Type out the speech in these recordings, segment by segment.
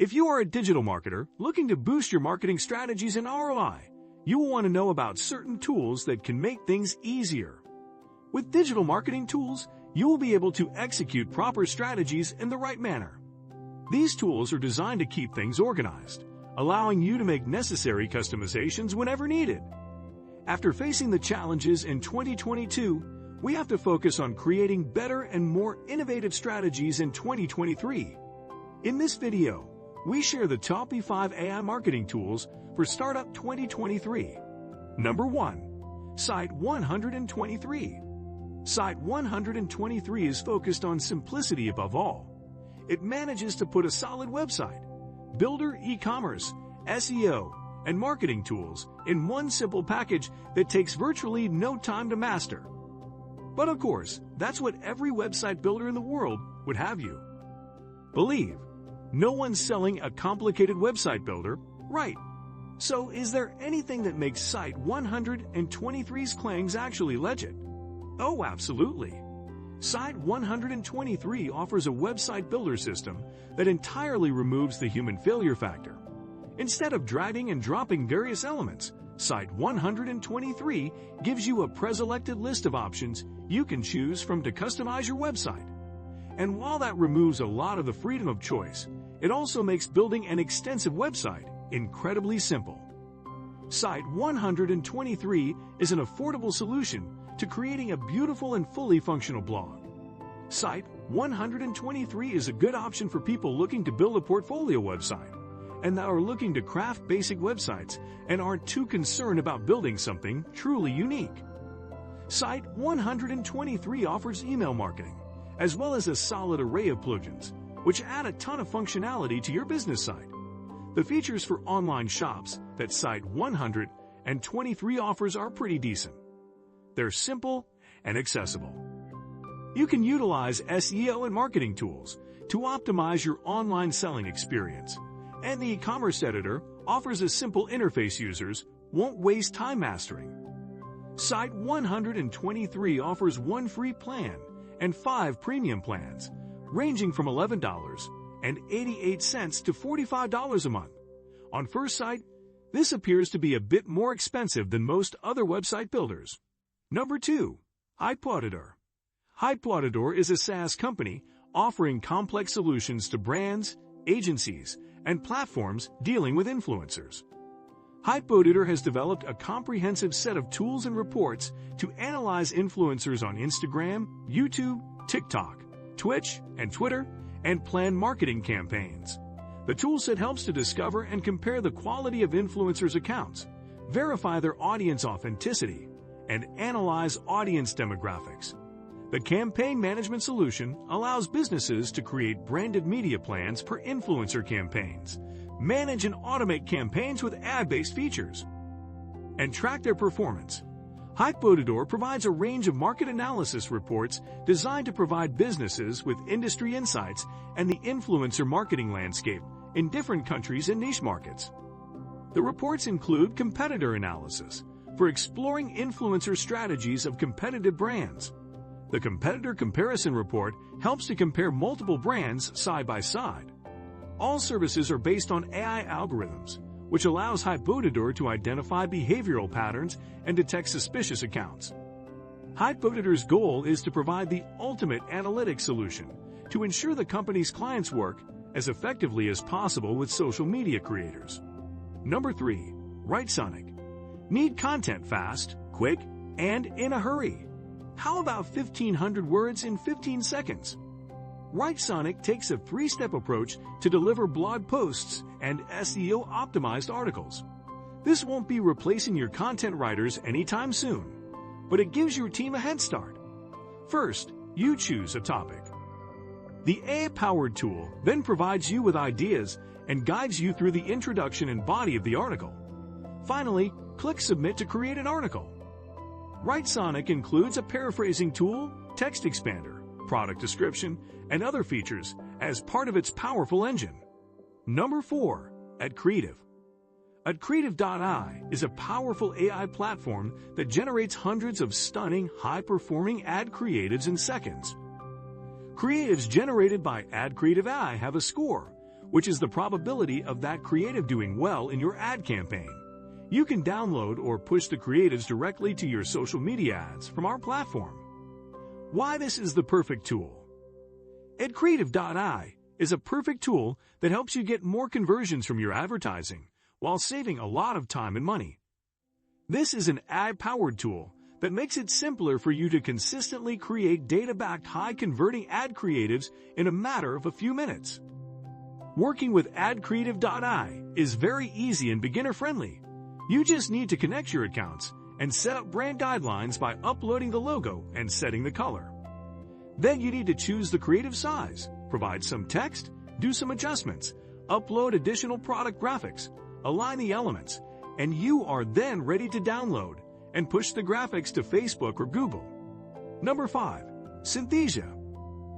If you are a digital marketer looking to boost your marketing strategies and ROI, you will want to know about certain tools that can make things easier. With digital marketing tools, you will be able to execute proper strategies in the right manner. These tools are designed to keep things organized, allowing you to make necessary customizations whenever needed. After facing the challenges in 2022, we have to focus on creating better and more innovative strategies in 2023. In this video, we share the top 5 AI marketing tools for Startup 2023. Number 1. Site 123. Site 123 is focused on simplicity above all. It manages to put a solid website, builder, e-commerce, SEO, and marketing tools in one simple package that takes virtually no time to master. But of course, that's what every website builder in the world would have you believe. No one's selling a complicated website builder, right? So is there anything that makes Site 123's claims actually legit? Oh, absolutely. Site 123 offers a website builder system that entirely removes the human failure factor. Instead of dragging and dropping various elements, Site 123 gives you a pre-selected list of options you can choose from to customize your website. And while that removes a lot of the freedom of choice, it also makes building an extensive website incredibly simple. Site 123 is an affordable solution to creating a beautiful and fully functional blog. Site 123 is a good option for people looking to build a portfolio website and that are looking to craft basic websites and aren't too concerned about building something truly unique. Site 123 offers email marketing, as well as a solid array of plugins, which add a ton of functionality to your business site. The features for online shops that Site 123 offers are pretty decent. They're simple and accessible. You can utilize SEO and marketing tools to optimize your online selling experience, and the e-commerce editor offers a simple interface users won't waste time mastering. Site 123 offers 1 free plan and 5 premium plans, ranging from $11.88 to $45 a month. On first sight, this appears to be a bit more expensive than most other website builders. Number 2. AITOOLS. AITOOLS is a SaaS company offering complex solutions to brands, agencies, and platforms dealing with influencers. AITOOLS has developed a comprehensive set of tools and reports to analyze influencers on Instagram, YouTube, TikTok, Twitch, and Twitter, and plan marketing campaigns. The toolset helps to discover and compare the quality of influencers' accounts, verify their audience authenticity, and analyze audience demographics. The campaign management solution allows businesses to create branded media plans per influencer campaigns, manage and automate campaigns with ad-based features, and track their performance. AITOOLS provides a range of market analysis reports designed to provide businesses with industry insights and the influencer marketing landscape in different countries and niche markets. The reports include competitor analysis for exploring influencer strategies of competitive brands. The Competitor Comparison Report helps to compare multiple brands side by side. All services are based on AI algorithms, which allows AITOOLS to identify behavioral patterns and detect suspicious accounts. AITOOLS' goal is to provide the ultimate analytics solution to ensure the company's clients work as effectively as possible with social media creators. Number 3. Writesonic. Need content fast, quick, and in a hurry? How about 1,500 words in 15 seconds? Writesonic takes a 3-step approach to deliver blog posts and SEO-optimized articles. This won't be replacing your content writers anytime soon, but it gives your team a head start. First, you choose a topic. The AI-powered tool then provides you with ideas and guides you through the introduction and body of the article. Finally, click Submit to create an article. Writesonic includes a paraphrasing tool, text expander, product description, and other features as part of its powerful engine. Number 4. AdCreative. AdCreative.ai is a powerful AI platform that generates hundreds of stunning, high-performing ad creatives in seconds. Creatives generated by AdCreative.ai have a score, which is the probability of that creative doing well in your ad campaign. You can download or push the creatives directly to your social media ads from our platform. Why this is the perfect tool? AdCreative.ai is a perfect tool that helps you get more conversions from your advertising while saving a lot of time and money. This is an ad-powered tool that makes it simpler for you to consistently create data-backed high-converting ad creatives in a matter of a few minutes. Working with AdCreative.ai is very easy and beginner-friendly. You just need to connect your accounts and set up brand guidelines by uploading the logo and setting the color. Then you need to choose the creative size, provide some text, do some adjustments, upload additional product graphics, align the elements, and you are then ready to download and push the graphics to Facebook or Google. Number 5. Synthesia.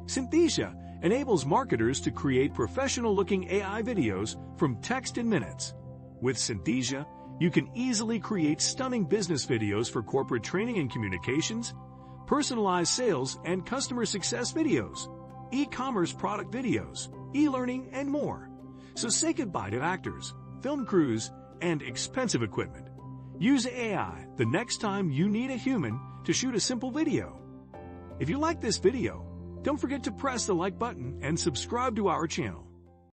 Synthesia enables marketers to create professional-looking AI videos from text in minutes. With Synthesia, you can easily create stunning business videos for corporate training and communications, personalized sales and customer success videos, e-commerce product videos, e-learning, and more. So say goodbye to actors, film crews, and expensive equipment. Use AI the next time you need a human to shoot a simple video. If you like this video, don't forget to press the like button and subscribe to our channel.